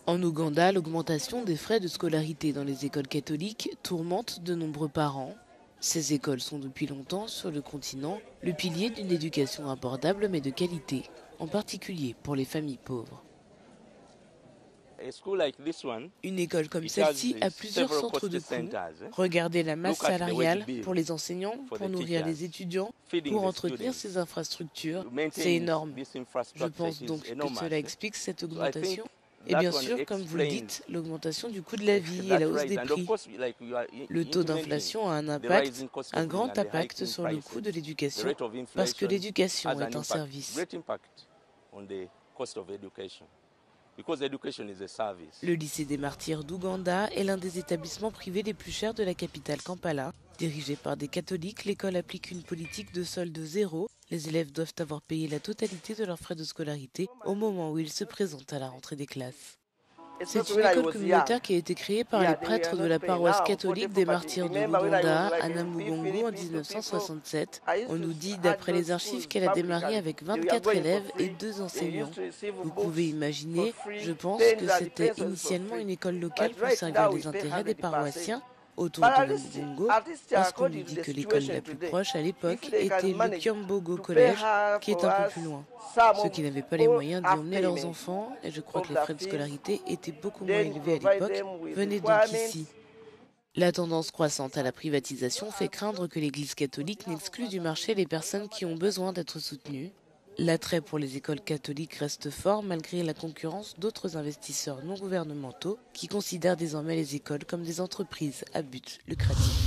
En Ouganda, l'augmentation des frais de scolarité dans les écoles catholiques tourmente de nombreux parents. Ces écoles sont depuis longtemps sur le continent le pilier d'une éducation abordable mais de qualité, en particulier pour les familles pauvres. Une école comme celle-ci a plusieurs centres de coûts. Regardez la masse salariale pour les enseignants, pour nourrir les étudiants, pour entretenir ces infrastructures. C'est énorme. Je pense donc que cela explique cette augmentation. Et bien sûr, comme vous le dites, l'augmentation du coût de la vie et la hausse des prix. Le taux d'inflation a un impact, un grand impact sur le coût de l'éducation, parce que l'éducation est un service. Le lycée des Martyrs d'Ouganda est l'un des établissements privés les plus chers de la capitale Kampala. Dirigé par des catholiques, l'école applique une politique de solde zéro. Les élèves doivent avoir payé la totalité de leurs frais de scolarité au moment où ils se présentent à la rentrée des classes. C'est une école communautaire qui a été créée par les prêtres de la paroisse catholique des Martyrs de l'Ouganda à Namugongo en 1967. On nous dit, d'après les archives, qu'elle a démarré avec 24 élèves et 2 enseignants. Vous pouvez imaginer, je pense que c'était initialement une école locale pour servir les intérêts des paroissiens autour de Namugongo, parce qu'on nous dit que l'école la plus proche à l'époque était le Kyambogo College, qui est un peu plus loin. Ceux qui n'avaient pas les moyens d'y emmener leurs enfants, et je crois que les frais de scolarité étaient beaucoup moins élevés à l'époque, venaient donc ici. La tendance croissante à la privatisation fait craindre que l'Église catholique n'exclue du marché les personnes qui ont besoin d'être soutenues. L'attrait pour les écoles catholiques reste fort malgré la concurrence d'autres investisseurs non gouvernementaux qui considèrent désormais les écoles comme des entreprises à but lucratif.